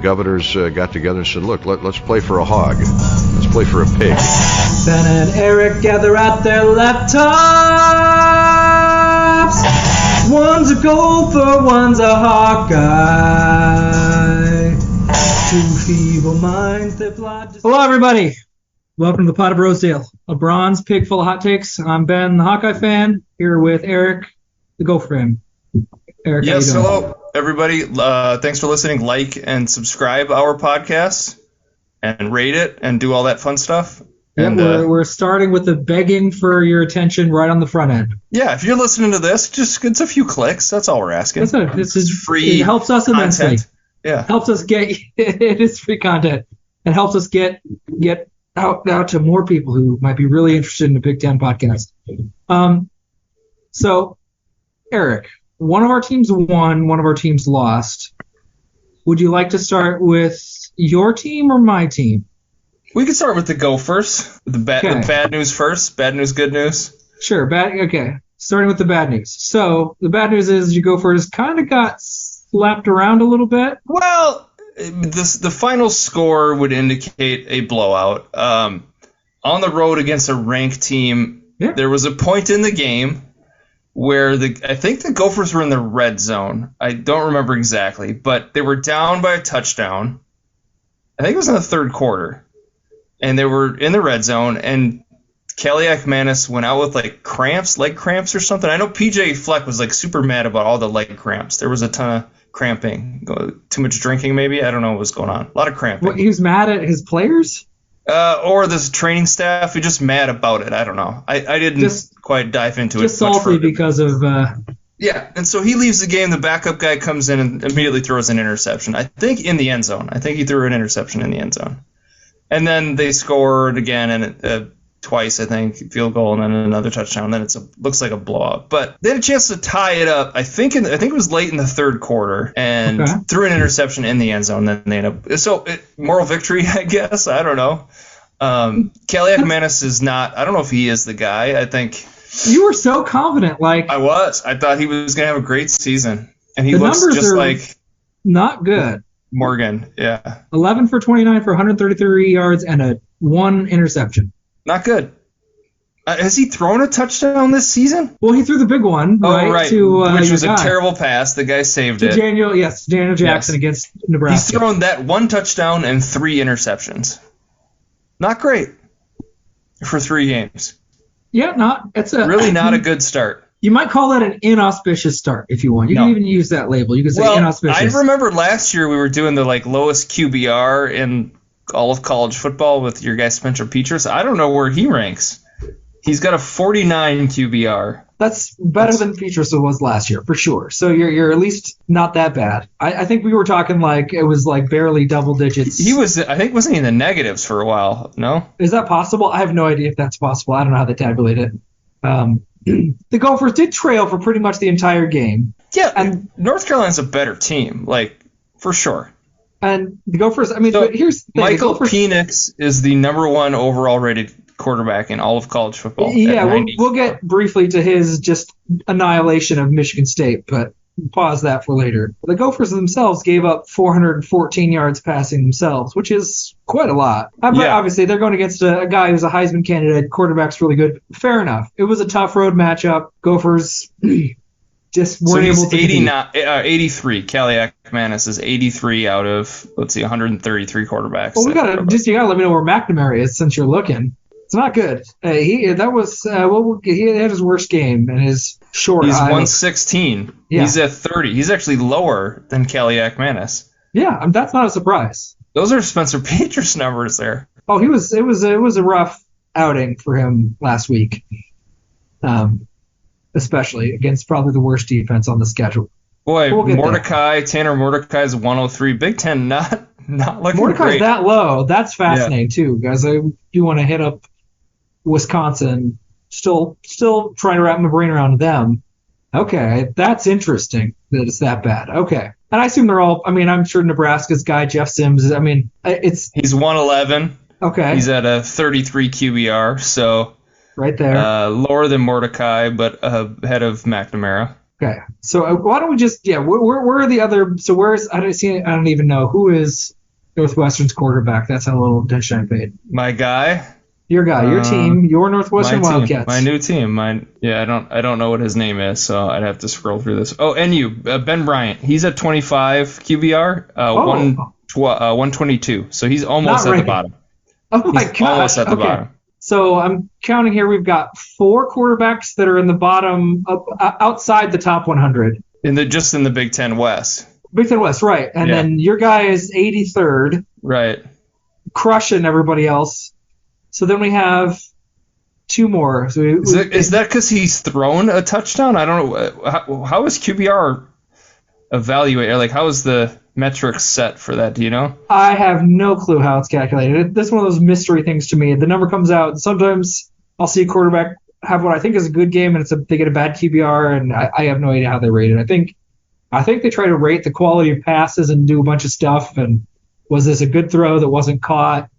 governors got together and said, look, let's play for a hog. Let's play for a pig. Ben and Eric gather at their laptops. One's a gopher, one's a Hawkeye. Two feeble minds that fly. Hello, everybody. Welcome to the Pot of Rosedale, a bronze pig full of hot takes. I'm Ben, the Hawkeye fan, here with Eric, the Gopher fan. Eric, yes, hello, everybody. Thanks for listening. Like and subscribe our podcast and rate it and do all that fun stuff. Yeah, and we're starting with the begging for your attention right on the front end. Yeah, if you're listening to this, it's a few clicks. That's all we're asking. That's it. This is free. It helps us immensely. Content. Yeah, helps us get. It is free content. It helps us get out to more people who might be really interested in the Big Ten podcast. So, Eric, one of our teams won, one of our teams lost. Would you like to start with your team or my team? We could start with the Gophers. The bad news first. Bad news, good news. Sure. Okay. Starting with the bad news. So the bad news is your Gophers kind of got slapped around a little bit. Well, the final score would indicate a blowout. On the road against a ranked team, There was a point in the game where I think the Gophers were in the red zone. I don't remember exactly, but they were down by a touchdown. I think it was in the third quarter. And they were in the red zone, and Kaliak Manis went out with leg cramps or something. I know PJ Fleck was super mad about all the leg cramps. There was a ton of cramping, too much drinking maybe. I don't know what was going on. A lot of cramping. What, he was mad at his players? Or this training staff. He just mad about it. I don't know. I didn't quite dive into it. Just salty because of. Yeah, and so he leaves the game. The backup guy comes in and immediately throws an interception. I think in the end zone. I think he threw an interception in the end zone. And then they scored again, and twice, I think, field goal, and then another touchdown. And then looks like a blowout. But they had a chance to tie it up. I think it was late in the third quarter, and threw an interception in the end zone. Then they ended up moral victory, I guess. I don't know. Kaliak Manis is not. I don't know if he is the guy. I think you were so confident. I was. I thought he was going to have a great season, and he looks just like not good. Morgan, yeah. 11 for 29 for 133 yards and one interception. Not good. Has he thrown a touchdown this season? Well, he threw the big one, right? Which was a terrible pass. The guy saved it. Daniel Jackson against Nebraska. He's thrown that one touchdown and 3 interceptions. Not great for 3 games. Yeah, it's really not a good start. You might call that an inauspicious start if you want. You can even use that label. You can say inauspicious. I remember last year we were doing the lowest QBR in all of college football with your guy Spencer Petras. I don't know where he ranks. He's got a 49 QBR. That's better than Petras was last year for sure. So you're at least not that bad. I think we were talking it was barely double digits. He was. I think wasn't he in the negatives for a while? No. Is that possible? I have no idea if that's possible. I don't know how they tabulate it. The Gophers did trail for pretty much the entire game. Yeah, and North Carolina's a better team, for sure. And the Gophers, but here's the thing. Michael Penix is the number 1 overall rated quarterback in all of college football. Yeah, we'll get briefly to his just annihilation of Michigan State, but pause that for later. The Gophers themselves gave up 414 yards passing themselves, which is quite a lot. Obviously, they're going against a guy who's a Heisman candidate. Quarterback's really good. Fair enough. It was a tough road matchup. Gophers just weren't able to 83. Kaliak Manis is 83 out of, 133 quarterbacks. Well, you got to let me know where McNamara is since you're looking. It's not good. He had his worst game in his short. He's 116. Yeah. He's at 30. He's actually lower than Kaliak Manis. Yeah, that's not a surprise. Those are Spencer Petras numbers there. Oh, it was a rough outing for him last week, especially against probably the worst defense on the schedule. Boy, Tanner Mordecai's 103. Big Ten not looking Mordecai's great. That low. That's fascinating too, guys. I do want to hit up Wisconsin. Still trying to wrap my brain around them. Okay, that's interesting that it's that bad. Okay. And I assume they're all, I'm sure Nebraska's guy, Jeff Sims, He's 111. Okay. He's at a 33 QBR, so right there. Lower than Mordecai, but ahead of McNamara. Okay, so why don't we just where are the other? So where's I don't even know who is Northwestern's quarterback. That's a little attention I paid. My guy. Your guy, your team, your Northwestern my team, Wildcats. My new team. I don't know what his name is, so I'd have to scroll through this. Oh, NU, Ben Bryant. He's at 25 QBR, 122. So he's almost at the bottom. Oh my gosh. Almost at the bottom. So I'm counting here. We've got 4 quarterbacks that are in the bottom, outside the top 100. In the Big Ten West. Big Ten West, right? And then your guy is 83rd. Right. Crushing everybody else. So then we have 2 more. So is that because he's thrown a touchdown? I don't know. How is QBR evaluated? Like, how is the metrics set for that? Do you know? I have no clue how it's calculated. This is one of those mystery things to me. The number comes out, and sometimes I'll see a quarterback have what I think is a good game, and they get a bad QBR, and I have no idea how they rate it. I think they try to rate the quality of passes and do a bunch of stuff. And was this a good throw that wasn't caught?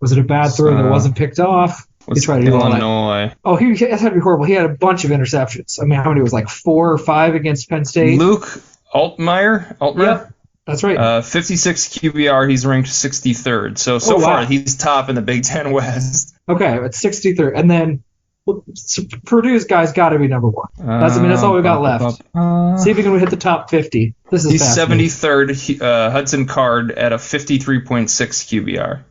Was it a bad throw that wasn't picked off? They try to do all that. Oh, that's had to be horrible. He had a bunch of interceptions. I mean, how many was like 4 or 5 against Penn State? Luke Altmaier? Yep, that's right. 56 QBR. He's ranked 63rd. So far, he's top in the Big Ten West. Okay, it's 63rd. And then Purdue's guy's got to be number 1. That's all we got left. See if we can hit the top 50. He's 73rd. Hudson Card at a 53.6 QBR.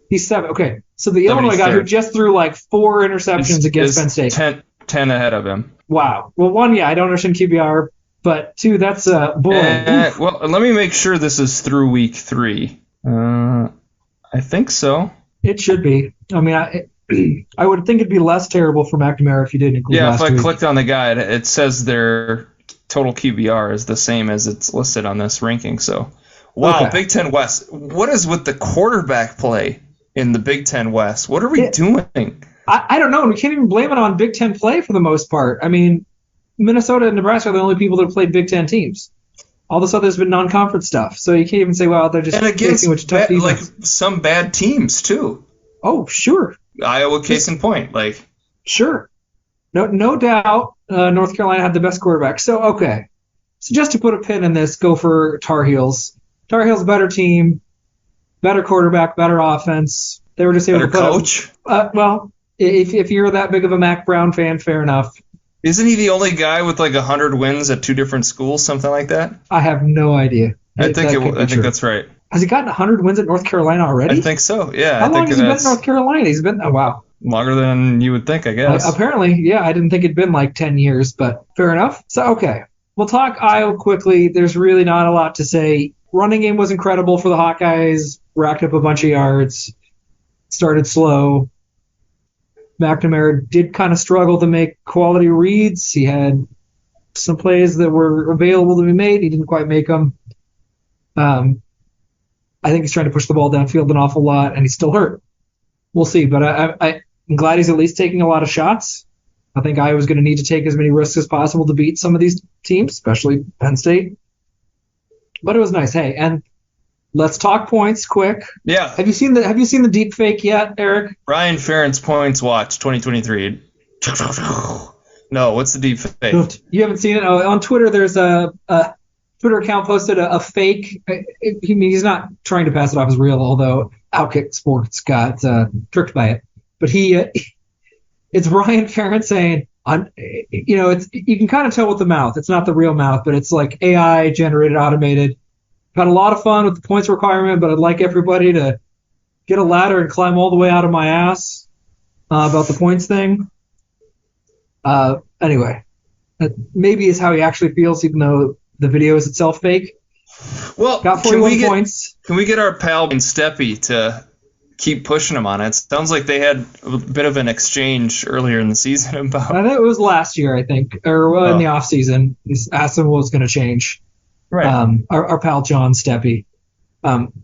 He's 7. Okay, so the Illinois guy who just threw like 4 interceptions against Penn State. 10 ahead of him. Wow. Well, 1, I don't understand QBR, but 2, that's bull. Well, let me make sure this is through week 3. I think so. It should be. I mean, I would think it'd be less terrible for McNamara if you didn't include last week. If I clicked on the guide, it says their total QBR is the same as it's listed on this ranking. So, wow, okay. Big Ten West. What is with the quarterback play in the Big Ten West? What are we doing? I don't know. And we can't even blame it on Big Ten play for the most part. I mean, Minnesota and Nebraska are the only people that have played Big Ten teams. All this other has been non-conference stuff. So you can't even say, well, they're just facing a tough defense. Like some bad teams, too. Oh, sure. Iowa, case in point. Sure. No doubt North Carolina had the best quarterback. So, okay. So just to put a pin in this, go for Tar Heels. Tar Heels, better team, better quarterback, better offense. They were just able to put coach? Well, if you're that big of a Mac Brown fan, fair enough. Isn't he the only guy with 100 wins at 2 different schools, something like that? I have no idea. I think that's right. Has he gotten 100 wins at North Carolina already? I think so, yeah. How long has he been at North Carolina? He's been, wow. Longer than you would think, I guess. Apparently, yeah. I didn't think it'd been 10 years, but fair enough. So, okay. We'll talk Iowa quickly. There's really not a lot to say. Running game was incredible for the Hawkeyes. Racked up a bunch of yards. Started slow. McNamara did kind of struggle to make quality reads. He had some plays that were available to be made. He didn't quite make them. I think he's trying to push the ball downfield an awful lot, and he's still hurt. We'll see, but I'm glad he's at least taking a lot of shots. I think Iowa's going to need to take as many risks as possible to beat some of these teams, especially Penn State. But it was nice. Hey, and let's talk points quick. Yeah. Have you seen the deep fake yet, Eric? Brian Ferentz Points Watch 2023. No, what's the deep fake? You haven't seen it? Oh, on Twitter, there's a Twitter account posted a fake. He's not trying to pass it off as real, although Outkick Sports got tricked by it. But it's Brian Ferentz saying, you can kind of tell with the mouth. It's not the real mouth, but it's like AI generated, automated. Had a lot of fun with the points requirement, but I'd like everybody to get a ladder and climb all the way out of my ass about the points thing. Anyway, that maybe is how he actually feels, even though the video is itself fake. Well, got 41 points. Can we get our pal Ben Steppy to keep pushing him on it? Sounds like they had a bit of an exchange earlier in the season about. I think it was last year, in the off season. He asked him what was going to change. Right. Our pal John Steppy.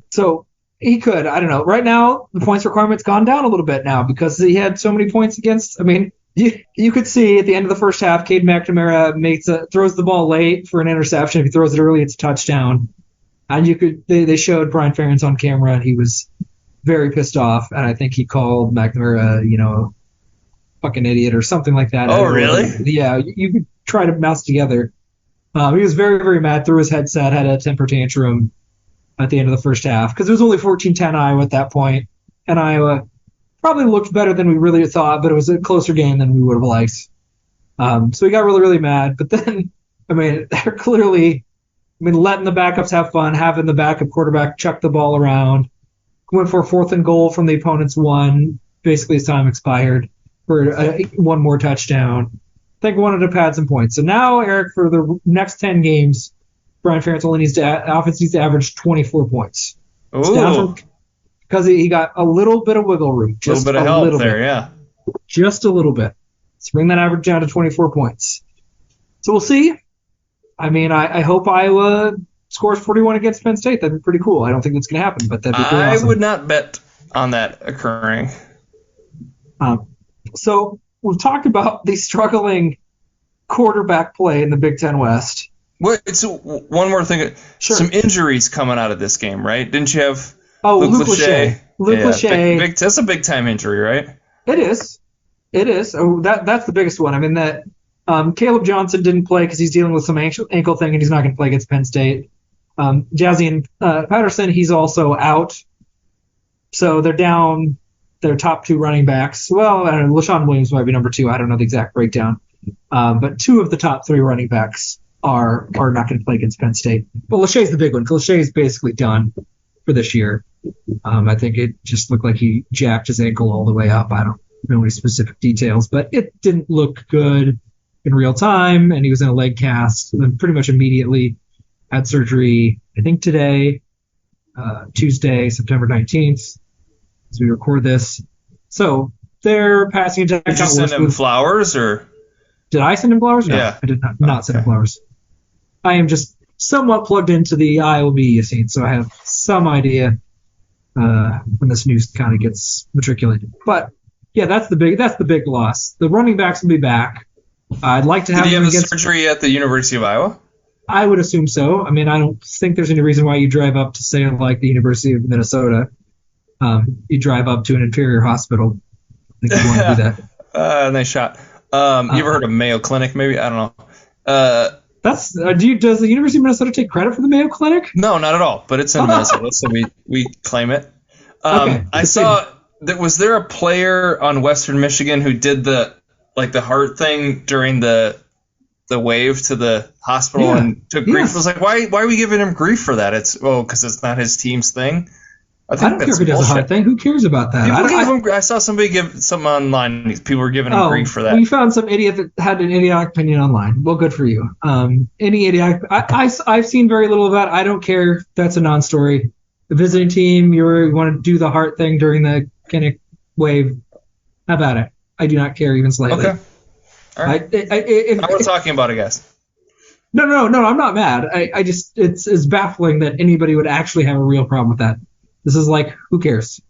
So he could. I don't know. Right now, the points requirement's gone down a little bit now because he had so many points against. I mean, you could see at the end of the first half, Cade McNamara throws the ball late for an interception. If he throws it early, it's a touchdown. And they showed Brian Ferentz on camera, and he was very pissed off. And I think he called McNamara, fucking idiot or something like that. Oh, really? Yeah, you could try to mouse together. He was very, very mad, threw his headset, had a temper tantrum at the end of the first half because it was only 14-10 Iowa at that point, and Iowa probably looked better than we really thought, but it was a closer game than we would have liked. So he got really, really mad. But then, they're clearly, letting the backups have fun, having the backup quarterback chuck the ball around. Went for a 4th and goal from the opponent's 1. Basically, his time expired for one more touchdown. I think wanted to pad some points. So now, Eric, for the next 10 games, Brian Ferentz only offense needs to average 24 points. Ooh. Because he got a little bit of wiggle room. A little bit of help there, yeah. Just a little bit. Let's bring that average down to 24 points. So we'll see. I hope Iowa scores 41 against Penn State. That'd be pretty cool. I don't think that's going to happen, but that'd be pretty awesome. I would not bet on that occurring. So we've talked about the struggling quarterback play in the Big Ten West. So one more thing. Sure. Some injuries coming out of this game, right? Didn't you have Luke Lachey? Lachey. That's a big-time injury, right? It is. Oh, that's the biggest one. That Caleb Johnson didn't play because he's dealing with some ankle thing, and he's not going to play against Penn State. Jazian Patterson, he's also out. So they're down their top 2 running backs. Well, I don't know, LaShawn Williams might be number 2. I don't know the exact breakdown. But 2 of the top 3 running backs are not going to play against Penn State. But Lachey's the big one. Lachey is basically done for this year. I think it just looked like he jacked his ankle all the way up. I don't know any specific details, but it didn't look good in real time, and he was in a leg cast, and then pretty much immediately had surgery, I think today, Tuesday, September 19th, as we record this. So their passing attack. Did you send him flowers, or? Did I send him flowers? No, yeah. I did not send him flowers. I am just somewhat plugged into the Iowa media scene, so I have some idea when this news kind of gets matriculated. But yeah, that's the big loss. The running backs will be back. I'd like to have. Did he have a surgery at the University of Iowa? I would assume so. I don't think there's any reason why you drive up to, say, like the University of Minnesota. You drive up to an inferior hospital. I think you want to do that. Nice shot. You ever heard of Mayo Clinic? Maybe, I don't know. Does the University of Minnesota take credit for the Mayo Clinic? No, not at all. But it's in Minnesota, so we claim it. Okay. I saw that. Was there a player on Western Michigan who did the heart thing during the wave to the hospital and took grief? I was like, why are we giving him grief for that? Because it's not his team's thing. I don't care if he does a heart thing. Who cares about that? I saw somebody give something online. People were giving him grief for that. We found some idiot that had an idiotic opinion online. Well, good for you. Any idiotic. I've seen very little of that. I don't care. That's a non-story. The visiting team, you want to do the heart thing during the Kinnick wave. How about it? I do not care even slightly. Okay. All right. I was talking about it, guys. No, I'm not mad. I just it's baffling that anybody would actually have a real problem with that. This is like, who cares?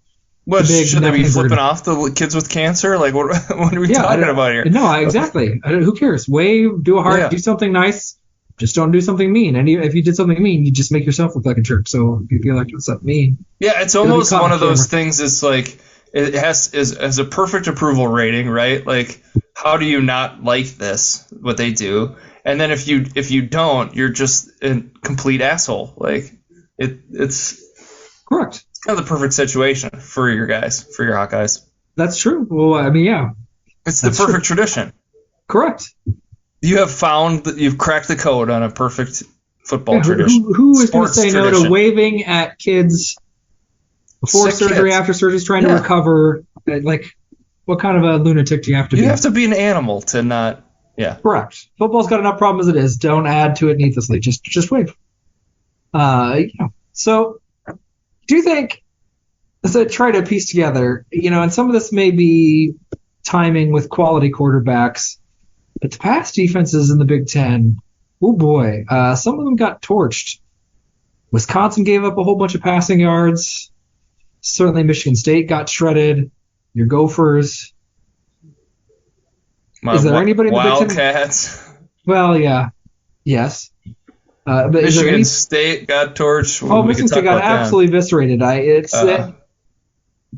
What, should they be flipping off the kids with cancer? Like, what are we talking about here? No, exactly. Who cares? Wave, do a heart, do something nice. Just don't do something mean. And if you did something mean, you just make yourself look like a jerk. So if you feel like doing something mean. Yeah, it's almost one of those things. It's like, it has a perfect approval rating, right? Like, how do you not like this, what they do? And then if you don't, you're just a complete asshole. Like, it's correct. It's kind of the perfect situation for your guys, for your Hawkeyes. That's true. Well, yeah. It's the perfect tradition. Correct. You have found that you've cracked the code on a perfect football tradition. Who is going to say no to waving at kids before surgery, after surgery, trying to recover? Like, what kind of a lunatic do you have to be? You have to be an animal to not. Yeah. Correct. Football's got enough problems as it is. Don't add to it needlessly. Just wave. So, do you think, as I try to piece together, and some of this may be timing with quality quarterbacks, but the pass defenses in the Big Ten, oh boy, some of them got torched. Wisconsin gave up a whole bunch of passing yards. Certainly Michigan State got shredded. Your Gophers. Is there anybody in the Big Ten? Wildcats. Well, yeah. Yes. But Michigan State got torched. Michigan State got absolutely eviscerated.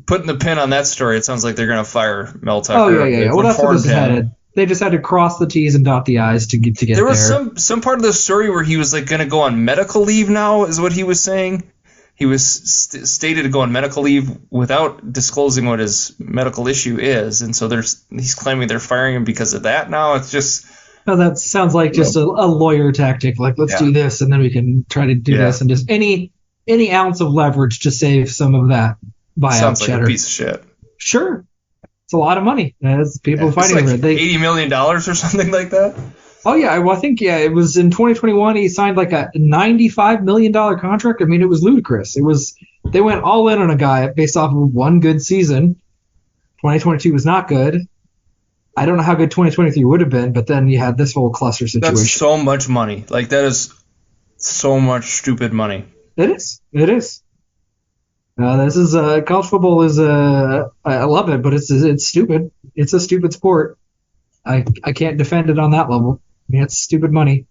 Putting the pin on that story, it sounds like they're going to fire Mel Tucker. Oh, yeah. Well, that's what this is headed. They just had to cross the T's and dot the I's to get there. There was some part of the story where he was like going to go on medical leave now, is what he was saying. He was stated to go on medical leave without disclosing what his medical issue is, and so he's claiming they're firing him because of that now. It's just... Oh, that sounds like just a lawyer tactic. Like, let's do this, and then we can try to do this, and just any ounce of leverage to save some of that buyout sounds like cheddar. a piece of shit. Sure. It's a lot of money. As people fighting it's like over it. $80 million or something like that. Oh, yeah. Well, I think, it was in 2021 he signed like a $95 million contract. I mean, it was ludicrous. They went all in on a guy based off of one good season. 2022 was not good. I don't know how good 2023 would have been, but then you had this whole cluster situation. That's so much money. Like, that is so much stupid money. It is. This is college football is I love it, but it's stupid. It's a stupid sport. I can't defend it on that level. I mean, it's stupid money.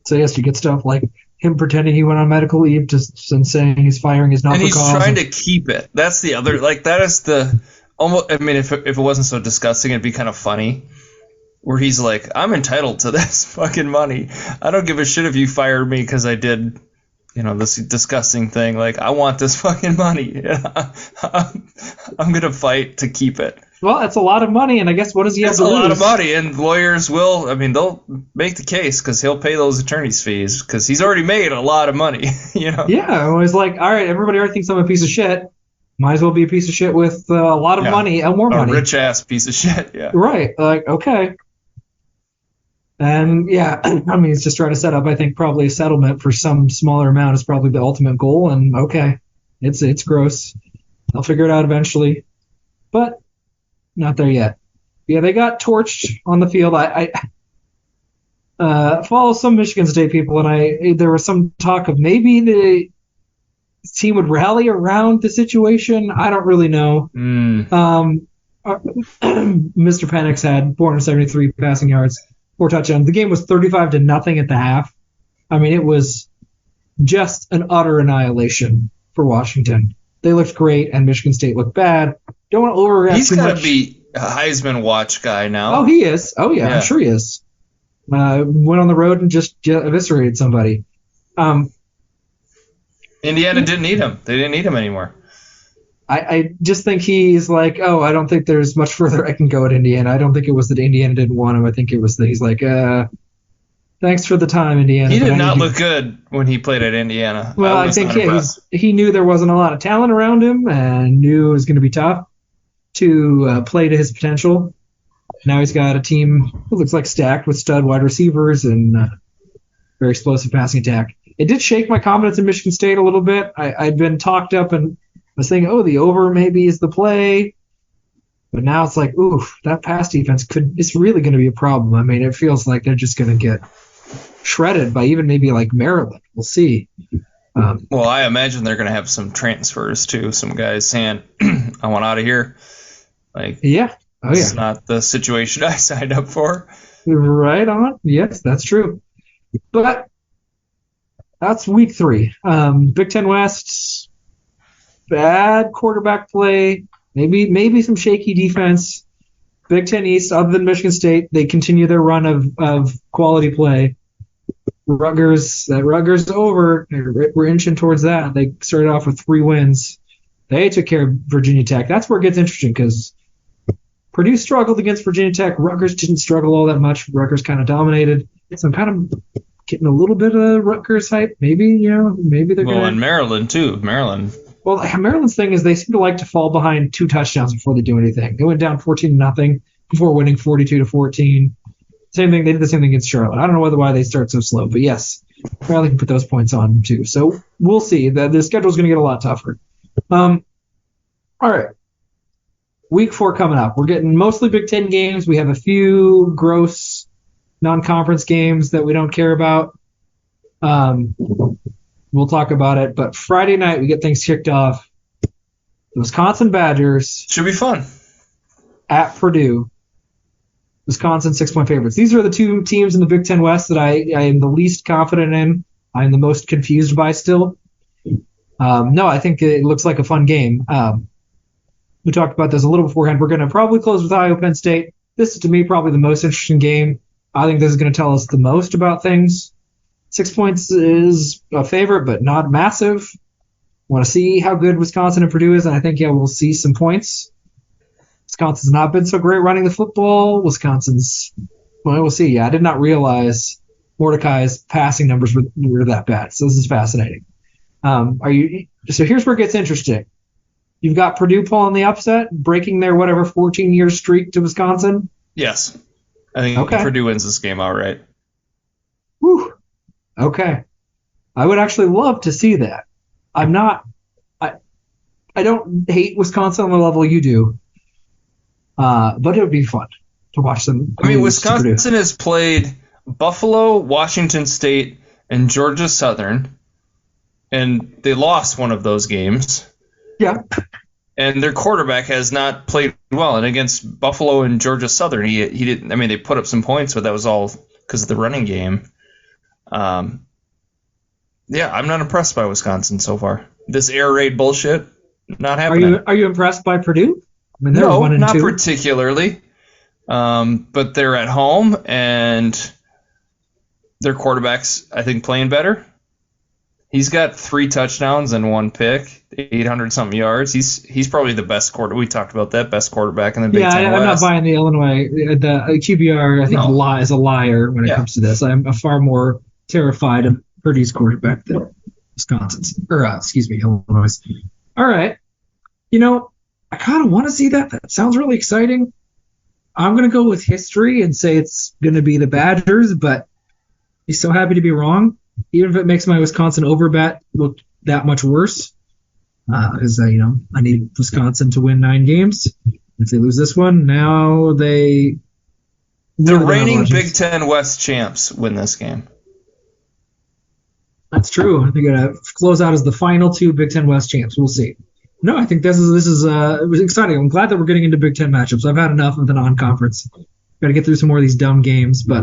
So yes, you get stuff like him pretending he went on medical leave and saying he's firing his not and for he's cause. Trying to keep it. That's the other, like, that is the almost. I mean, if it wasn't so disgusting, it'd be kind of funny. Where he's like, I'm entitled to this fucking money. I don't give a shit if you fire me because I did, this disgusting thing. Like, I want this fucking money. I'm gonna fight to keep it. Well, that's a lot of money, and I guess what does he have to lose? It's a lot of money, and lawyers they'll make the case because he'll pay those attorney's fees because he's already made a lot of money, Yeah, it was like, all right, everybody already thinks I'm a piece of shit. Might as well be a piece of shit with a lot of money and more money. A rich-ass piece of shit, yeah. Right, like, okay. And, yeah, I mean, he's just trying to set up, I think, probably a settlement for some smaller amount is probably the ultimate goal, and, okay, it's gross. They'll figure it out eventually. But... not there yet. Yeah, they got torched on the field. I follow some Michigan State people, and there was some talk of maybe the team would rally around the situation. I don't really know. Mr. Penix had 473 passing yards, 4 touchdowns. The game was 35-0 at the half. I mean, it was just an utter annihilation for Washington. They looked great, and Michigan State looked bad. Don't want to overreact He's too much. He's got to be a Heisman watch guy now. Oh, he is. Oh, yeah. I'm sure he is. Went on the road and just eviscerated somebody. Indiana didn't need him. They didn't need him anymore. I just think he's like, I don't think there's much further I can go at Indiana. I don't think it was that Indiana didn't want him. I think it was that he's like, thanks for the time, Indiana. He did not look good when he played at Indiana. Well, I think he knew there wasn't a lot of talent around him and knew it was going to be tough to play to his potential. Now he's got a team that looks like stacked with stud wide receivers and very explosive passing attack. It did shake my confidence in Michigan State a little bit. I'd been talked up and was thinking, the over maybe is the play. But now it's like, oof, that pass defense it's really going to be a problem. I mean, it feels like they're just going to get shredded by even maybe like Maryland. We'll see. Well, I imagine they're going to have some transfers too. Some guys saying, I want out of here. Like, yeah. It's not the situation I signed up for. Right on. Yes, that's true. But that's week 3. Big Ten West, bad quarterback play, maybe some shaky defense. Big Ten East, other than Michigan State, they continue their run of quality play. Rutgers over. We're inching towards that. They started off with 3 wins. They took care of Virginia Tech. That's where it gets interesting because Purdue struggled against Virginia Tech. Rutgers didn't struggle all that much. Rutgers kind of dominated. So I'm kind of getting a little bit of Rutgers hype. Maybe they're going to... Well, and Maryland, too. Well, Maryland's thing is they seem to like to fall behind 2 touchdowns before they do anything. They went down 14-0 before winning 42-14. Same thing. They did the same thing against Charlotte. I don't know why they start so slow, but yes, Maryland can put those points on, too. So we'll see. The schedule's going to get a lot tougher. All right. Week 4 coming up. We're getting mostly Big Ten games. We have a few gross non-conference games that we don't care about. We'll talk about it. But Friday night, we get things kicked off. The Wisconsin Badgers. Should be fun. At Purdue. Wisconsin 6-point favorites. These are the 2 teams in the Big Ten West that I am the least confident in. I'm the most confused by still. No, I think it looks like a fun game. We talked about this a little beforehand. We're going to probably close with Iowa Penn State. This is, to me, probably the most interesting game. I think this is going to tell us the most about things. 6 points is a favorite, but not massive. Want to see how good Wisconsin and Purdue is, and I think, we'll see some points. Wisconsin's not been so great running the football. We'll see. Yeah, I did not realize Mordecai's passing numbers were that bad, so this is fascinating. So here's where it gets interesting. You've got Purdue pulling the upset, breaking their 14-year streak to Wisconsin. Yes. I think Purdue wins this game outright. Whew. Okay. I would actually love to see that. I don't hate Wisconsin on the level you do, but it would be fun to watch them. I mean, Wisconsin has played Buffalo, Washington State, and Georgia Southern, and they lost one of those games. Yeah. And their quarterback has not played well. And against Buffalo and Georgia Southern, he didn't. I mean, they put up some points, but that was all because of the running game. I'm not impressed by Wisconsin so far. This air raid bullshit, not happening. Are you impressed by Purdue? I mean, they're no, 1-2. Not particularly. But they're at home, and their quarterback's, I think, playing better. He's got 3 touchdowns and 1 pick, 800-something yards. He's probably the best quarterback. We talked about that, best quarterback in the Big Ten West. I'm not buying the Illinois. The QBR, I think, is a liar when it comes to this. I'm far more terrified of Purdue's quarterback than Wisconsin's. Illinois. All right. I kind of want to see that. That sounds really exciting. I'm going to go with history and say it's going to be the Badgers, but he's so happy to be wrong. Even if it makes my Wisconsin overbet look that much worse, because I need Wisconsin to win 9 games. If they lose this one, now the reigning Big Ten West champs win this game. That's true. They're gonna close out as the final 2 Big Ten West champs. We'll see. No, I think this is it was exciting. I'm glad that we're getting into Big Ten matchups. I've had enough of the non-conference. Got to get through some more of these dumb games, but.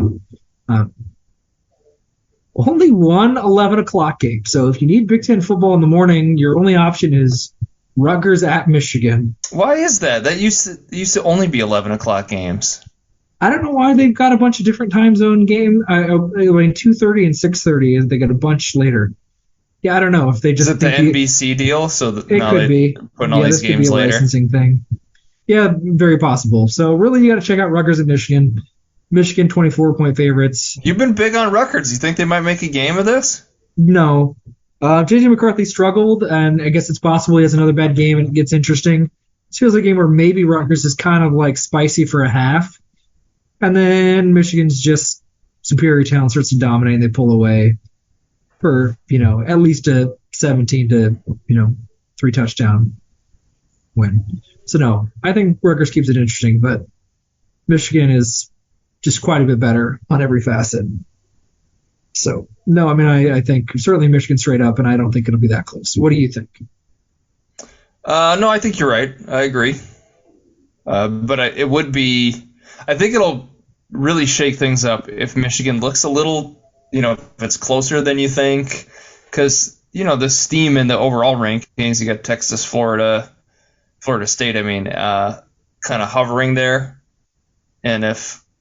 Only one 11 o'clock game. So if you need Big Ten football in the morning, your only option is Rutgers at Michigan. Why is that? That used to only be 11 o'clock games. I don't know why they've got a bunch of different time zone games. 2:30 and 6:30. They got a bunch later. Yeah, I don't know if they just. Is it the NBC deal? So that it could be putting all these games later. Licensing thing. Yeah, very possible. So really, you got to check out Rutgers at Michigan. Michigan 24-point favorites. You've been big on Rutgers. You think they might make a game of this? No. J.J. McCarthy struggled, and I guess it's possible he has another bad game and it gets interesting. This feels like a game where maybe Rutgers is kind of like spicy for a half, and then Michigan's just superior talent starts to dominate and they pull away for, at least a 17 to, 3 touchdown win. So no, I think Rutgers keeps it interesting, but Michigan is just quite a bit better on every facet. So, no, I mean, I think certainly Michigan straight up, and I don't think it'll be that close. What do you think? No, I think you're right. I agree. But it would be – I think it'll really shake things up if Michigan looks a little – if it's closer than you think. Because, the steam in the overall rankings, you got Texas, Florida State, kind of hovering there. And if –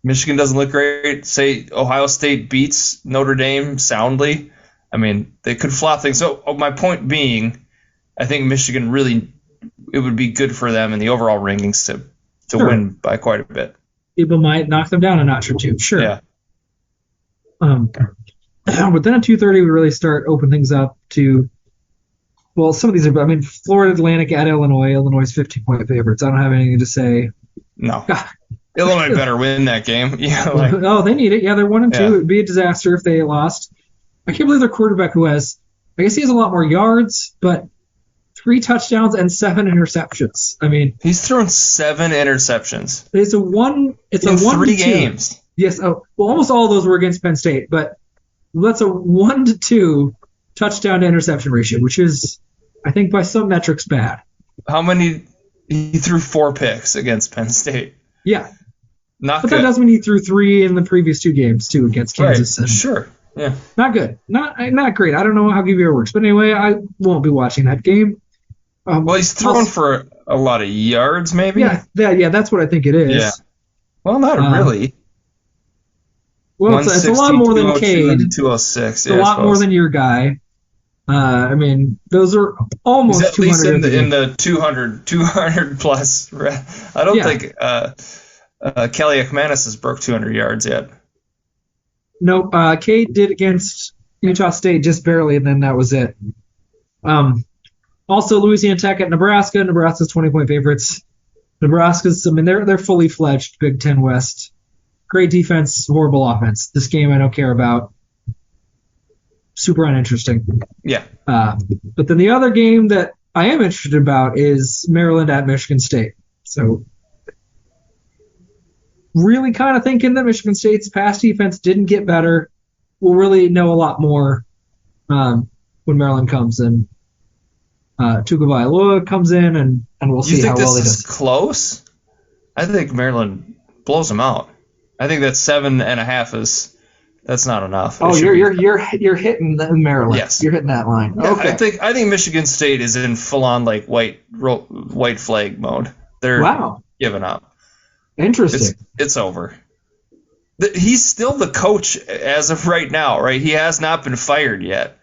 Michigan doesn't look great. Say Ohio State beats Notre Dame soundly. They could flop things. So my point being, I think Michigan really, it would be good for them in the overall rankings to win by quite a bit. People might knock them down a notch or two. Sure. Yeah. But then at 2:30 we really start open things up to. Well, some of these are. Florida Atlantic at Illinois. Illinois is 15-point favorites. I don't have anything to say. No. Illinois better win that game. Yeah, they need it. Yeah, they're 1-2. Yeah. It would be a disaster if they lost. I can't believe their quarterback I guess he has a lot more yards, but 3 touchdowns and 7 interceptions. He's thrown 7 interceptions. It's a 3 games. Yes. Oh, well, almost all of those were against Penn State, but that's a 1-2 touchdown to interception ratio, which is, I think, by some metrics bad. How many? He threw 4 picks against Penn State. Yeah. Not but good. That doesn't mean he threw 3 in the previous 2 games too against Kansas. Right. Sure. Yeah. Not good. Not great. I don't know how QBR works, but anyway, I won't be watching that game. Well, he's thrown for a lot of yards, maybe. Yeah, that's what I think it is. Yeah. Well, not really. Well, it's a lot more than Cade. 206. It's a lot more than your guy. I mean, those are almost at 200 least in the 200 plus. I don't think Kelly Ekmanis has broke 200 yards yet. Nope. Cade did against Utah State just barely, and then that was it. Also, Louisiana Tech at Nebraska. Nebraska's 20-point favorites. Nebraska's, I mean, they're fully fledged Big Ten West. Great defense, horrible offense. This game I don't care about. Super uninteresting. Yeah. But then the other game that I am interested about is Maryland at Michigan State. So really kind of thinking that Michigan State's pass defense didn't get better. We'll really know a lot more when Maryland comes in. Tagovailoa comes in, and we'll see how well he does. You think this is close? I think Maryland blows them out. I think that 7.5 that's not enough. Oh, you're hitting Maryland. Yes, you're hitting that line. Yeah, okay. I think Michigan State is in full on like white flag mode. They're giving up. Interesting. It's over. He's still the coach as of right now, right? He has not been fired yet.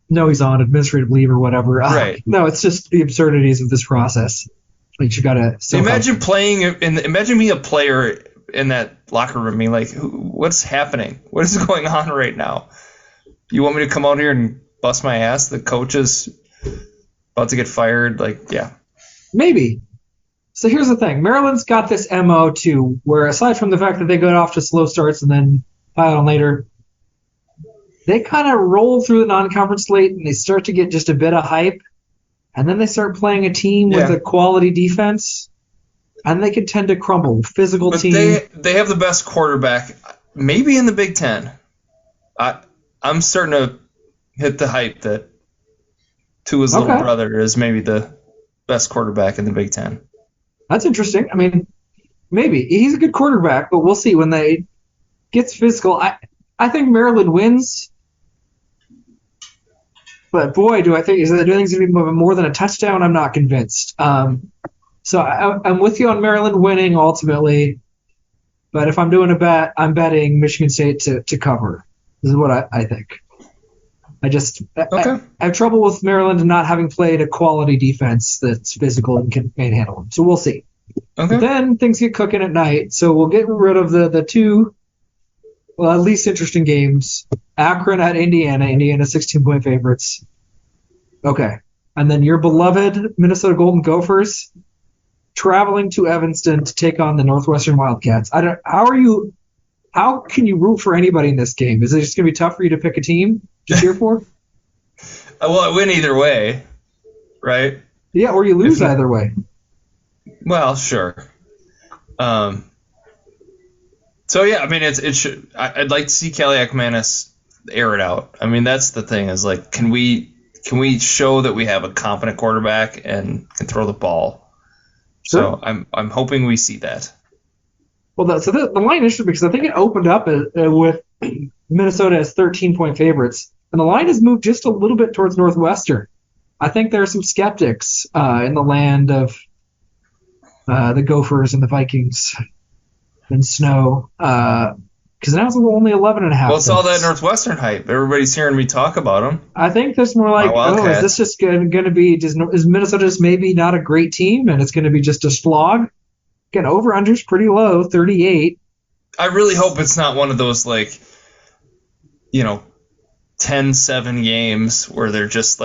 No, he's on administrative leave or whatever. Right. No, it's just the absurdities of this process. Like you gotta. Imagine being a player in that locker room. I mean, like, what's happening? What is going on right now? You want me to come out here and bust my ass? The coach is about to get fired. Like, yeah. Maybe. So here's the thing. Maryland's got this MO too, where aside from the fact that they go off to slow starts and then pile on later, they kind of roll through the non-conference slate and they start to get just a bit of hype, and then they start playing a team with a quality defense, and they can tend to crumble. Physical team. They have the best quarterback, maybe in the Big Ten. I'm starting to hit the hype that Tua's little brother is maybe the best quarterback in the Big Ten. That's interesting. I mean, maybe. He's a good quarterback, but we'll see when they gets physical. I think Maryland wins. But boy, do I think it's going to be more than a touchdown? I'm not convinced. So I'm with you on Maryland winning ultimately. But if I'm doing a bet, I'm betting Michigan State to cover. This is what I think. I have trouble with Maryland not having played a quality defense that's physical and can handle them. So we'll see. Okay. But then things get cooking at night. So we'll get rid of the two, well, at least interesting games. Akron at Indiana. Indiana 16-point favorites. Okay. And then your beloved Minnesota Golden Gophers traveling to Evanston to take on the Northwestern Wildcats. How can you root for anybody in this game? Is it just going to be tough for you to pick a team to cheer for? Well, I win either way, right? Yeah, or you lose either way. Well, sure. So yeah, I mean, it should. I'd like to see Kelly Ekmanis air it out. I mean, that's the thing is like, can we show that we have a competent quarterback and can throw the ball? Sure. So I'm hoping we see that. Well, the line is because I think it opened up with Minnesota as 13-point favorites, and the line has moved just a little bit towards Northwestern. I think there are some skeptics in the land of the Gophers and the Vikings and Snow, because now it's only 11.5. Well, it's all that Northwestern hype. Everybody's hearing me talk about them. I think there's more like, is this just going to be? Is Minnesota just maybe not a great team, and it's going to be just a slog? Again, over-under's pretty low, 38. I really hope it's not one of those, 10-7 games where they're just,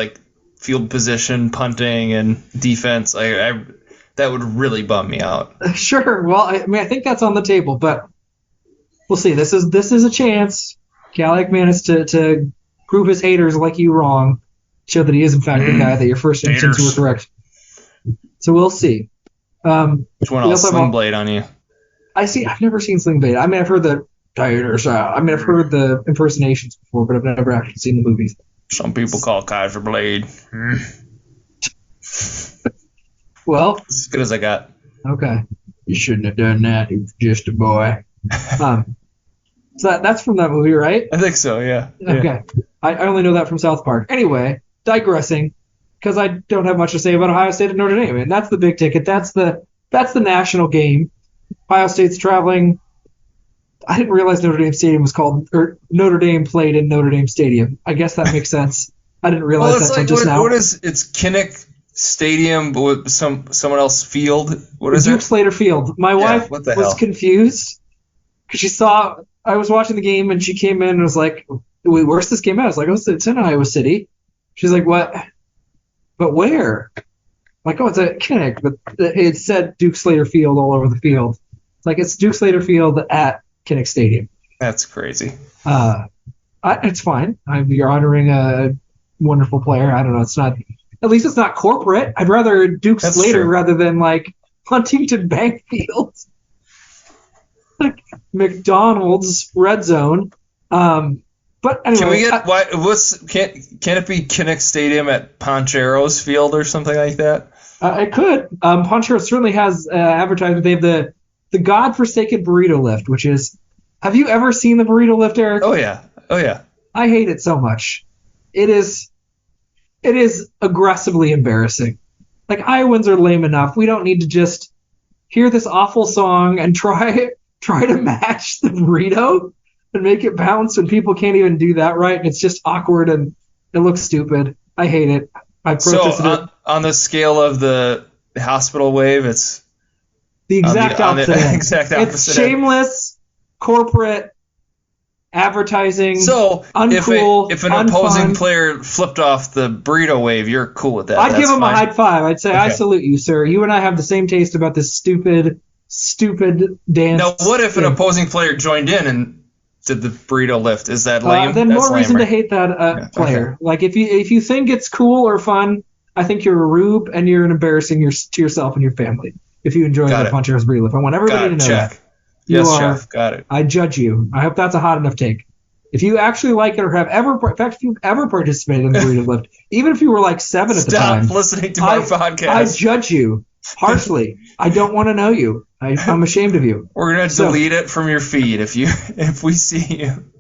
field position, punting, and defense. That would really bum me out. Sure. Well, I think that's on the table, but we'll see. This is a chance. Kelly Ekmanis to prove his haters like you wrong, show that he is, in fact, the guy that your first instincts were correct. So we'll see. Which one? I'll Sling Blade on you. I've never seen Sling Blade. I mean, I've heard the I've heard the impersonations before, but I've never actually seen the movies. Some people call Kaiser Blade. Well, as good as I got. Okay. You shouldn't have done that. He was just a boy. So that's from that movie, right? I think so, yeah. Okay. I only know that from South Park. Anyway, digressing. because I don't have much to say about Ohio State and Notre Dame, and that's the big ticket. That's the national game. Ohio State's traveling. I didn't realize Notre Dame Stadium was called, or Notre Dame played in Notre Dame Stadium. I guess that makes sense. I didn't realize that until just now. What is it's Kinnick Stadium, but with someone else field? What is Duke it? Slater Field. My wife was confused because she saw I was watching the game and she came in and was like, "Wait, where's this game at?" I was like, "Oh, it's in Iowa City." She's like, "What? But where?" I'm like, "Oh, it's at Kinnick," but it said Duke Slater Field all over the field. It's like it's Duke Slater Field at Kinnick Stadium. That's crazy. It's fine. You're honoring a wonderful player. I don't know. It's not. At least it's not corporate. I'd rather Duke Slater rather than like Huntington Bank Field, like McDonald's Red Zone. But anyway, can we get can it be Kinnick Stadium at Ponchero's Field or something like that? It could. Ponchero certainly has advertisement. They have the godforsaken burrito lift, which is. Have you ever seen the burrito lift, Eric? Oh yeah. I hate it so much. It is aggressively embarrassing. Like, Iowans are lame enough. We don't need to just hear this awful song and try to match the burrito and make it bounce when people can't even do that right. And it's just awkward and it looks stupid. I hate it. I protested it. On the scale of the hospital wave, it's the exact opposite. Exact opposite. It's shameless, corporate, advertising. So uncool, if an opposing player flipped off the burrito wave, you're cool with that. I'd give him a high five. I'd say, okay. I salute you, sir. You and I have the same taste about this stupid dance. Now, what if an opposing player joined in and did the burrito lift? Is that lame? Then more reason to hate that player. Okay. Like, if you think it's cool or fun, I think you're a rube and you're embarrassing to yourself and your family if you enjoy the Ponchero's burrito lift. I want everybody to know that. Yes, chef. Got it. I judge you. I hope that's a hot enough take. If you actually like it or have ever, in fact, if you've ever participated in the burrito lift, even if you were like 7 at the time, stop listening to my podcast. I judge you harshly. I don't want to know you. I'm ashamed of you. We're gonna delete it from your feed if we see you.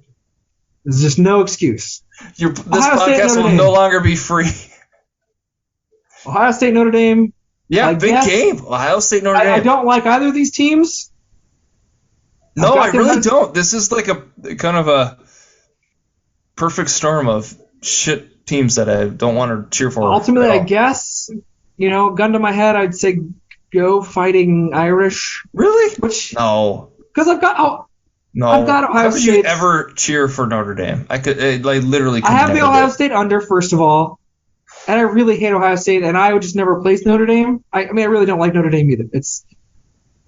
There's just no excuse. This podcast will no longer be free. Ohio State, Notre Dame. Yeah, big game. Ohio State, Notre Dame. I don't like either of these teams. No, I really don't. This is like a kind of a perfect storm of shit teams that I don't want to cheer for. Ultimately, I guess, gun to my head, I'd say go Fighting Irish. Really? No. Because I've got Ohio State. How could you ever cheer for Notre Dame? I literally could. I have the Ohio State under, first of all, and I really hate Ohio State, and I would just never place Notre Dame. I really don't like Notre Dame either.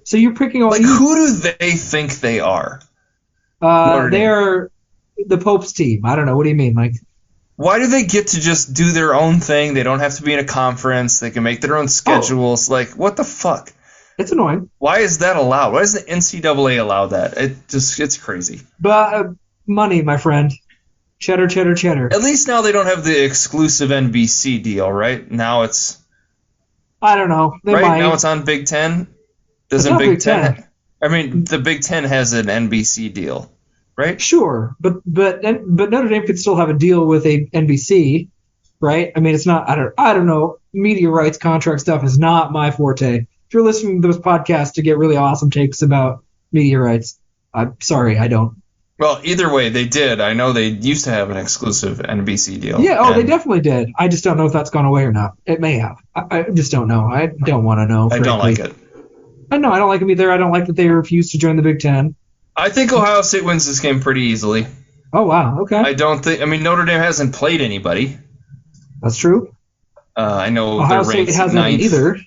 So you're picking all. Who do they think they are? They are the Pope's team. I don't know. What do you mean? Like, why do they get to just do their own thing? They don't have to be in a conference. They can make their own schedules. Like, what the fuck? It's annoying. Why is that allowed? Why does the NCAA allow that? It's crazy. But money, my friend. Cheddar, cheddar, cheddar. At least now they don't have the exclusive NBC deal, right? Now it's. I don't know. Now it's on Big Ten. Doesn't Big Ten? I mean, the Big Ten has an NBC deal, right? Sure, but Notre Dame could still have a deal with a NBC, right? I mean, it's not. I don't know. Media rights, contract stuff is not my forte. If you're listening to this podcast to get really awesome takes about media rights, I'm sorry, I don't. Well, either way, they did. I know they used to have an exclusive NBC deal. Yeah, they definitely did. I just don't know if that's gone away or not. It may have. I just don't know. I don't want to know. I don't like it. No, I don't like them either. I don't like that they refused to join the Big Ten. I think Ohio State wins this game pretty easily. Oh, wow. Okay. Notre Dame hasn't played anybody. That's true. I know Ohio they're ranked State hasn't ninth. Either.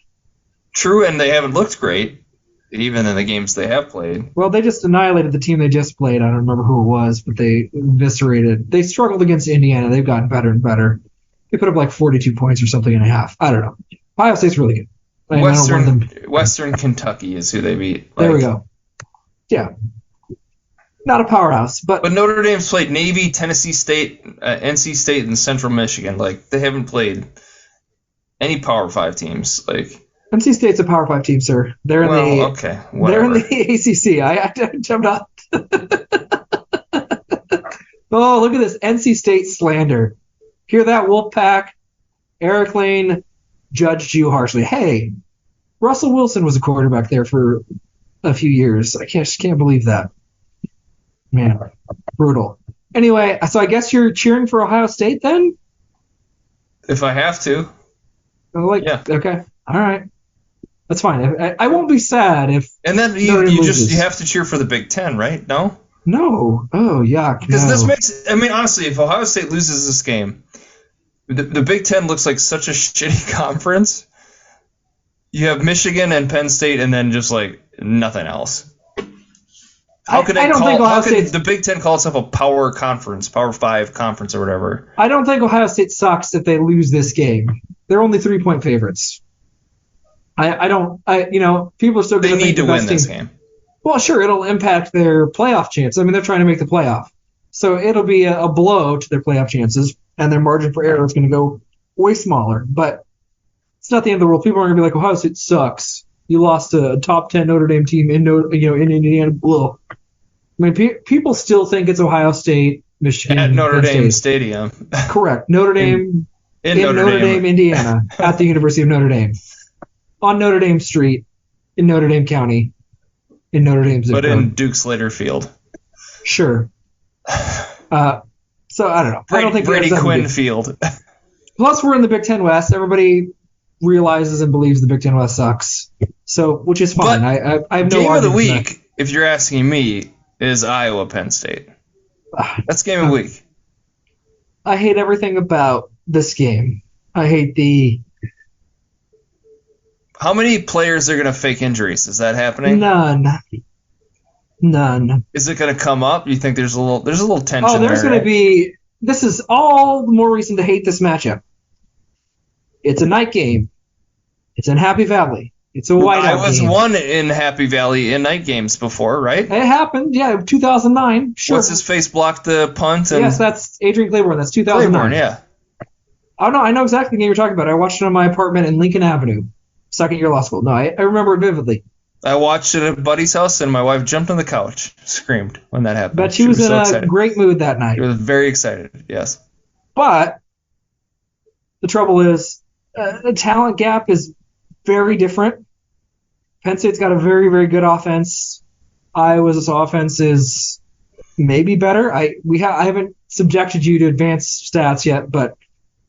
True, and they haven't looked great, even in the games they have played. Well, they just annihilated the team they just played. I don't remember who it was, but they eviscerated. They struggled against Indiana. They've gotten better and better. They put up like 42 points or something and a half. I don't know. Ohio State's really good. Western Kentucky is who they beat. There we go. Yeah. Not a powerhouse, but Notre Dame's played Navy, Tennessee State, NC State, and Central Michigan. Like, they haven't played any Power 5 teams. Like, NC State's a Power 5 team, sir. They're in They're in the ACC. I'm not. Oh, look at this NC State slander. Hear that, Wolfpack? Eric Lane judged you harshly. Hey, Russell Wilson was a quarterback there for a few years. I just can't believe that. Man, brutal. Anyway, so I guess you're cheering for Ohio State then? If I have to. Yeah. Okay. All right. That's fine. I won't be sad if. And then you have to cheer for the Big Ten, right? No. No. Oh, yuck. Because this makes. I mean, honestly, if Ohio State loses this game, the Big Ten looks like such a shitty conference. You have Michigan and Penn State, and then just like nothing else. How could the Big Ten call itself a power conference, Power 5 conference, or whatever? I don't think Ohio State sucks if they lose this game. They're only 3-point favorites. People are still going to need to win this game. Well, sure, it'll impact their playoff chance. I mean, they're trying to make the playoff, so it'll be a blow to their playoff chances, and their margin for error is going to go way smaller. But it's not the end of the world. People aren't going to be like, Ohio State sucks. You lost to a top 10 Notre Dame team in Indiana. Ugh. I mean, people still think it's Ohio State, Michigan, at Notre Dame Stadium. Correct, Notre Dame in Notre Dame, Indiana, at the University of Notre Dame, on Notre Dame Street, in Notre Dame County, in Notre Dame zip code. But in Duke Slater Field. Sure. So I don't know. I don't think Brady Quinn Field. Plus, we're in the Big Ten West. Everybody realizes and believes the Big Ten West sucks. So, which is fine. But I have no game of the argument week, if you're asking me, is Iowa Penn State. That's game of the week. I hate everything about this game. I hate the. How many players are going to fake injuries? Is that happening? None. Is it going to come up? You think there's a little tension? Oh, there's going to be. This is all the more reason to hate this matchup. It's a night game. It's in Happy Valley. It's a whiteout game. I was one in Happy Valley in night games before, right? It happened, yeah, 2009. Sure. What's his face blocked the punt? Yes, that's Adrian Claiborne. That's 2009. Claiborne, yeah. Oh, no, I know exactly the game you're talking about. I watched it on my apartment in Lincoln Avenue, second year law school. No, I remember it vividly. I watched it at a buddy's house, and my wife jumped on the couch, screamed when that happened. But she was in a great mood that night. She was very excited, yes. But the trouble is, the talent gap is very different. Penn State's got a very, very good offense. Iowa's offense is maybe better. I haven't subjected you to advanced stats yet, but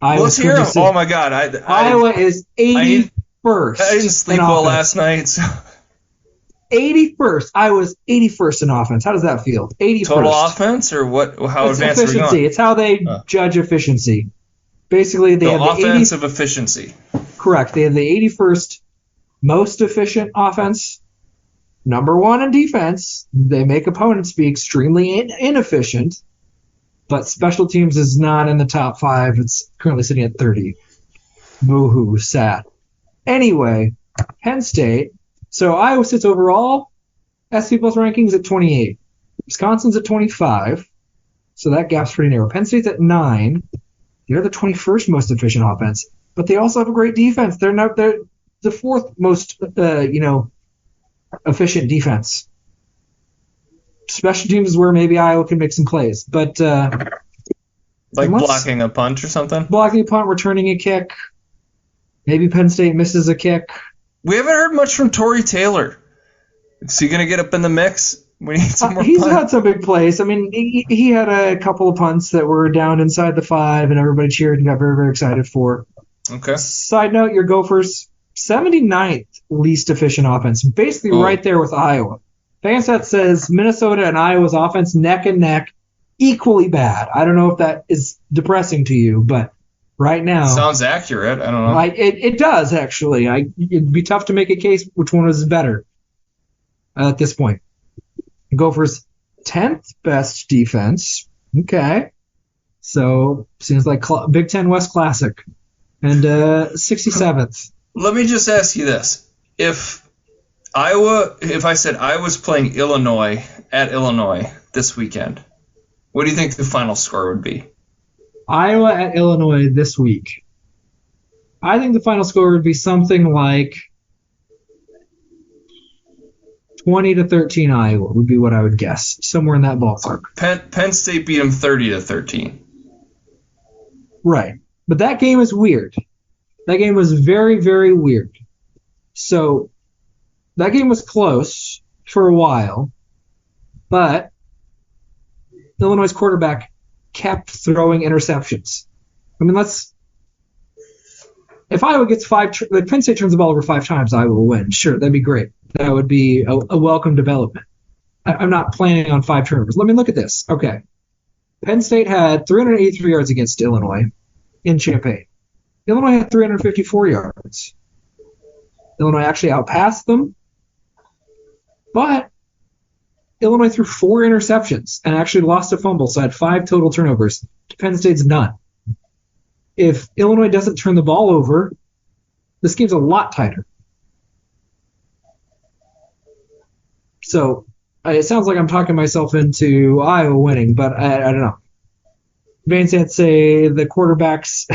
Iowa's here. Oh my God! Iowa is 81st. I didn't sleep well last night. So. 81st. Iowa's 81st in offense. How does that feel? 81st. Total offense or what? How it's advanced efficiency. are we going? It's how they judge efficiency. Basically, they have the offensive efficiency. Correct. They have the 81st most efficient offense. Number one in defense. They make opponents be extremely inefficient. But special teams is not in the top 5. It's currently sitting at 30. Boo-hoo, sad. Anyway, Penn State. So Iowa sits overall SP Plus rankings at 28. Wisconsin's at 25. So that gap's pretty narrow. Penn State's at 9. They're the 21st most efficient offense. But they also have a great defense. They're the 4th most efficient defense. Special teams is where maybe Iowa can make some plays, but like blocking a punt or something. Blocking a punt, returning a kick. Maybe Penn State misses a kick. We haven't heard much from Torrey Taylor. Is he gonna get up in the mix? We need some more. He's had some big plays. I mean, he had a couple of punts that were down inside the 5, and everybody cheered and got very, very excited for. Okay. Side note: your Gophers 79th least efficient offense, basically right there with Iowa. Fanstat says Minnesota and Iowa's offense neck and neck, equally bad. I don't know if that is depressing to you, but right now sounds accurate. I don't know. It does actually. It'd be tough to make a case which one was better at this point. Gophers 10th best defense. Okay, so seems like Big Ten West Classic, and 67th. Let me just ask you this: if I said Iowa's playing Illinois at Illinois this weekend, what do you think the final score would be? Iowa at Illinois this week. I think the final score would be something like 20-13 Iowa would be what I would guess. Somewhere in that ballpark. Penn State beat them 30-13. Right. But that game is weird That game was very, very weird. So that game was close for a while, but Illinois' quarterback kept throwing interceptions. I mean, if Iowa gets Penn State turns the ball over 5 times, Iowa will win. Sure, that'd be great. That would be a welcome development. I'm not planning on 5 turnovers. Let me look at this. Okay. Penn State had 383 yards against Illinois in Champaign. Illinois had 354 yards. Illinois actually outpassed them, but Illinois threw 4 interceptions and actually lost a fumble, so had 5 total turnovers. Penn State's none. If Illinois doesn't turn the ball over, this game's a lot tighter. So it sounds like I'm talking myself into Iowa winning, but I don't know. Van Zandt say the quarterback's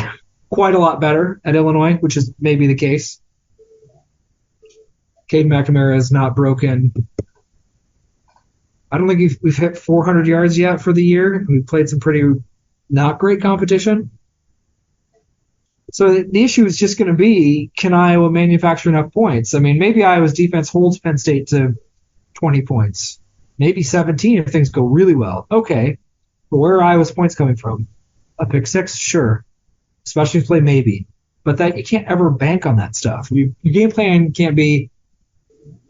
quite a lot better at Illinois, which is maybe the case. Cade McNamara is not broken. I don't think we've hit 400 yards yet for the year. We've played some pretty not great competition. So the issue is just going to be, can Iowa manufacture enough points? I mean, maybe Iowa's defense holds Penn State to 20 points. Maybe 17 if things go really well. Okay. But where are Iowa's points coming from? A pick 6? Sure. Especially if you play maybe. But that you can't ever bank on that stuff. Your game plan can't be,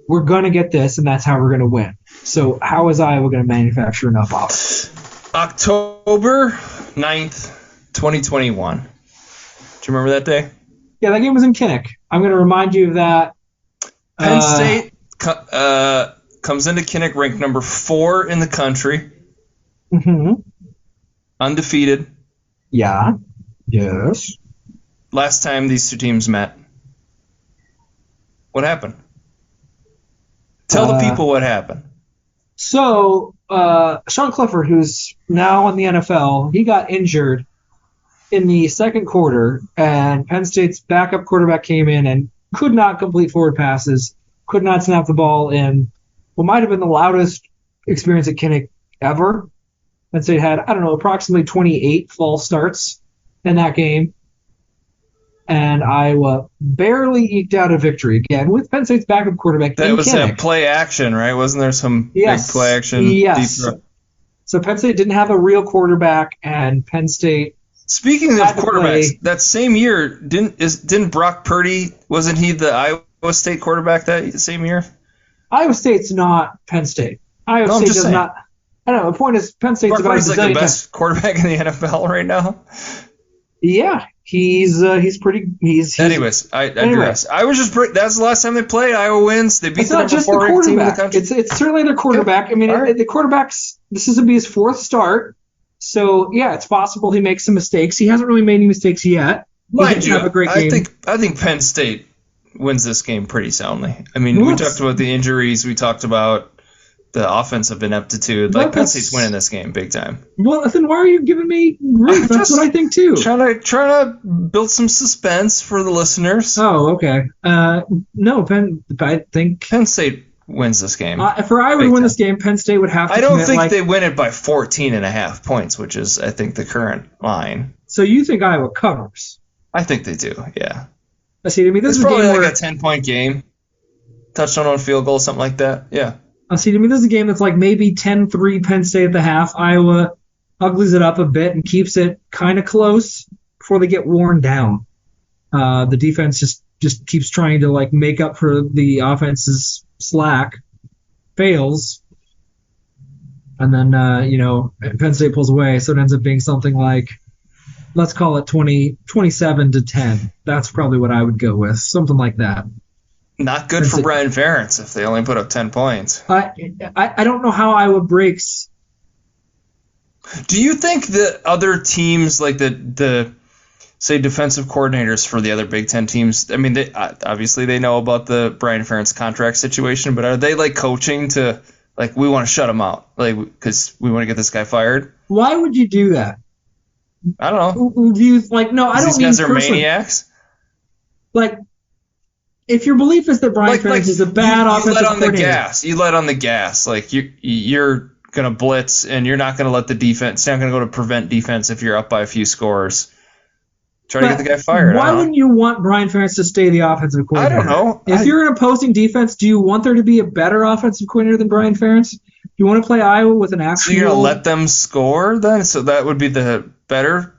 we're going to get this, and that's how we're going to win. So how is Iowa going to manufacture enough offense? October 9th, 2021. Do you remember that day? Yeah, that game was in Kinnick. I'm going to remind you of that. Penn State comes into Kinnick ranked number 4 in the country. Mm-hmm. Undefeated. Yeah. Yes. Last time these two teams met. What happened? Tell the people what happened. So, Sean Clifford, who's now in the NFL, he got injured in the second quarter, and Penn State's backup quarterback came in and could not complete forward passes, could not snap the ball in what might have been the loudest experience at Kinnick ever. Penn State had, approximately 28 false starts in that game. And Iowa barely eked out a victory again with Penn State's backup quarterback. That was Kinnick. that play action, right? Wasn't there some big play action? Yes. So Penn State didn't have a real quarterback, and Penn State. Speaking of quarterbacks, that same year didn't Brock Purdy? Wasn't he the Iowa State quarterback that same year? Iowa State's not Penn State. Iowa State does not. I don't know. The point is, Penn State's Brock Purdy's like the best quarterback in the NFL right now. Yeah, he's pretty. Anyways, I digress. I was just that's the last time they played. Iowa wins. They beat the number 4 ranked team in the country. It's certainly their quarterback. Okay. I mean, the quarterback's. This is be his 4th start. So yeah, it's possible he makes some mistakes. He hasn't really made any mistakes yet. Mind you, have a great game. I think Penn State wins this game pretty soundly. I mean, we talked about the injuries. We talked about the offensive ineptitude. Like, Penn State's winning this game big time. Well, then why are you giving me grief? That's what I think too. Trying to build some suspense for the listeners. Oh, okay. No, I think Penn State wins this game. For Iowa to win this game, Penn State would have to. I don't think they win it by 14.5 points, which is, I think, the current line. So you think Iowa covers? I think they do. Yeah. See, to me, this is probably like a 10-point game, touchdown on field goal, something like that. Yeah. See, to me, this is a game that's like maybe 10-3 Penn State at the half. Iowa uglies it up a bit and keeps it kind of close before they get worn down. The defense just keeps trying to like make up for the offense's slack, fails, and then Penn State pulls away, so it ends up being something like, let's call it 27-10. That's probably what I would go with, something like that. Not good for Brian Ferentz if they only put up 10 points. I don't know how Iowa breaks. Do you think that other teams, like the say defensive coordinators for the other Big Ten teams, I mean, they obviously they know about the Brian Ferentz contract situation, but are they like coaching to like, we want to shut him out, like, because we want to get this guy fired? Why would you do that? I don't know. Do you like? No, I don't. These guys are maniacs. Like, if your belief is that Brian Ferentz is a bad offensive coordinator, you let on the gas. Like, you're gonna blitz, and you're not gonna let the defense. It's not gonna go to prevent defense if you're up by a few scores. Try to get the guy fired. Why wouldn't you want Brian Ferentz to stay the offensive coordinator? I don't know. If you're an opposing defense, do you want there to be a better offensive coordinator than Brian Ferentz? Do you want to play Iowa with an actual... So you're going to let them score then? So that would be the better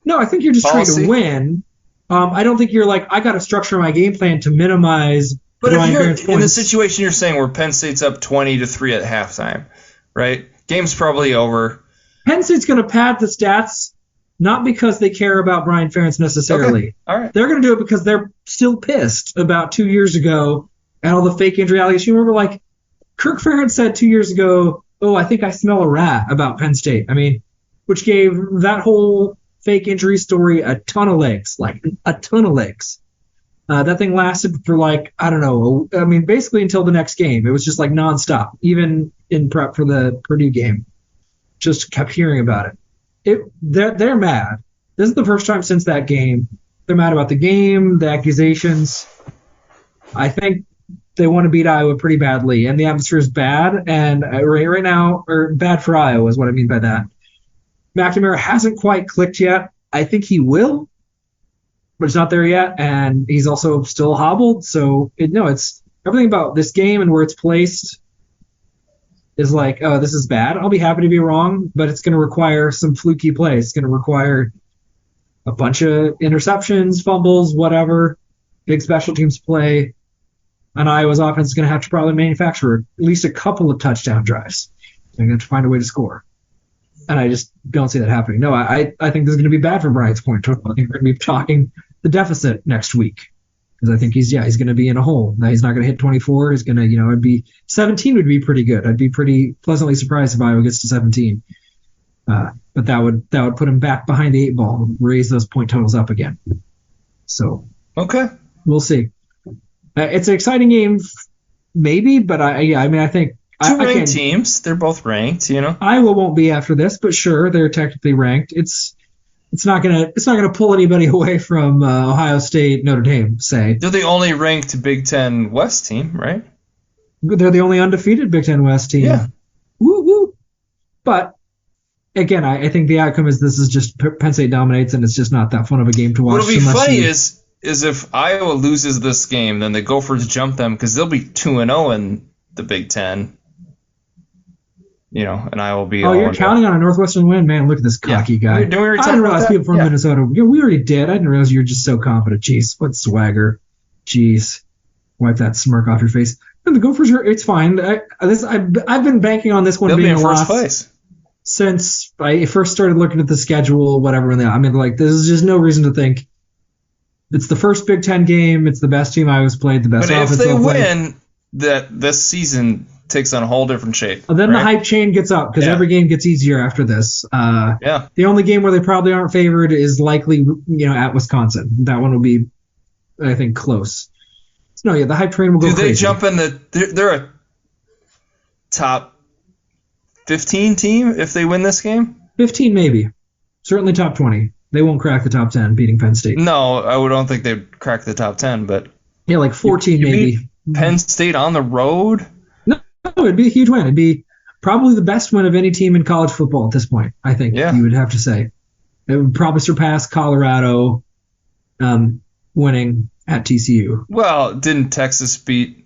No, I think you're just policy? trying to win. I don't think you're like, I got to structure my game plan to minimize Brian Ferentz points. In the situation you're saying where Penn State's up 20-3 at halftime, right? Game's probably over. Penn State's going to pad the stats not because they care about Brian Ferentz necessarily. Okay. All right. They're going to do it because they're still pissed about 2 years ago and all the fake injury allegations. You remember, like, Kirk Ferentz said 2 years ago, I think I smell a rat about Penn State. I mean, which gave that whole fake injury story a ton of legs, like a ton of legs. That thing lasted for, like, I don't know, I mean, basically until the next game. It was just like nonstop, even in prep for the Purdue game. Just kept hearing about it. They're mad. This is the first time since that game. They're mad about the game, the accusations. I think they want to beat Iowa pretty badly, and the atmosphere is bad. And right now, or bad for Iowa is what I mean by that. McNamara hasn't quite clicked yet. I think he will, but it's not there yet, and he's also still hobbled. So it's everything about this game and where it's placed is like, oh, this is bad. I'll be happy to be wrong, but it's going to require some fluky plays. It's going to require a bunch of interceptions, fumbles, whatever, big special teams play. And Iowa's offense is going to have to probably manufacture at least a couple of touchdown drives. They're going to have to find a way to score. And I just don't see that happening. No, I think this is going to be bad for Bryant's point total. I think we're going to be talking the deficit next week. Because I think he's going to be in a hole. Now he's not going to hit 24. He's going to, it'd be 17 would be pretty good. I'd be pretty pleasantly surprised if Iowa gets to 17. But that would put him back behind the 8 ball and raise those point totals up again. So okay, we'll see. It's an exciting game, maybe, but I think two ranked teams. They're both ranked. Iowa won't be after this, but sure, they're technically ranked. It's not gonna pull anybody away from Ohio State, Notre Dame. Say they're the only ranked Big Ten West team, right? They're the only undefeated Big Ten West team. Yeah. Woo woo. But again, I think the outcome is this is just Penn State dominates, and it's just not that fun of a game to watch. What'll be funny is if Iowa loses this game, then the Gophers jump them because they'll be 2-0 in the Big Ten. And I will be. Oh, you're counting on a Northwestern win, man! Look at this cocky guy. I didn't realize people from Minnesota. Yeah, we already did. I didn't realize you were just so confident. Jeez, what swagger! Jeez, wipe that smirk off your face. And the Gophers are. It's fine. I've been banking on this one They'll being be in a first loss place since I first started looking at the schedule. Whatever. There's just no reason to think it's the first Big Ten game. It's the best team Iowa's played. The best offense. But if they win, that this season takes on a whole different shape. Then the hype chain gets up because every game gets easier after this. The only game where they probably aren't favored is likely, at Wisconsin. That one will be, I think, close. So, the hype train will go crazy. Do they jump in they're a top 15 team if they win this game? 15 maybe. Certainly top 20. They won't crack the top 10 beating Penn State. No, I don't think they'd crack the top 10, but... Yeah, like 14 maybe. Penn State on the road? No, it'd be a huge win. It'd be probably the best win of any team in college football at this point, I think you would have to say. It would probably surpass Colorado winning at TCU. Well, didn't Texas beat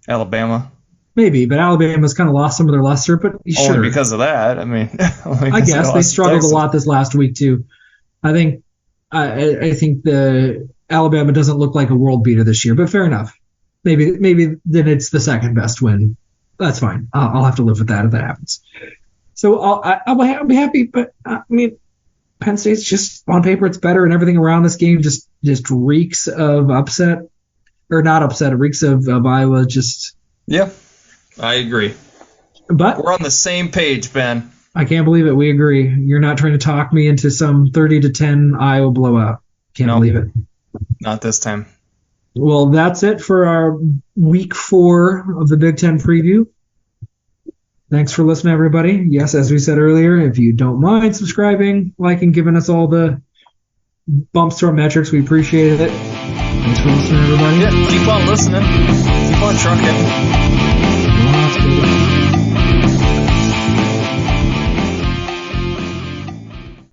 Alabama? Maybe, but Alabama's kind of lost some of their luster, but sure. Only because of that. I mean, I guess they struggled a lot this last week too. I think the Alabama doesn't look like a world beater this year, but fair enough. Maybe then it's the second best win. That's fine. I'll have to live with that if that happens. So I'll be happy, but I mean, Penn State's just on paper it's better, and everything around this game just reeks of upset, or not upset. It reeks of Iowa. Yeah, I agree. But we're on the same page, Ben. I can't believe it. We agree. You're not trying to talk me into some 30-10 Iowa blowout. Can't believe it. Not this time. Well, that's it for our week 4 of the Big Ten preview. Thanks for listening, everybody. Yes, as we said earlier, if you don't mind subscribing, liking, giving us all the bumps to our metrics, we appreciate it. Thanks for listening, everybody. Yeah, keep on listening. Keep on trucking.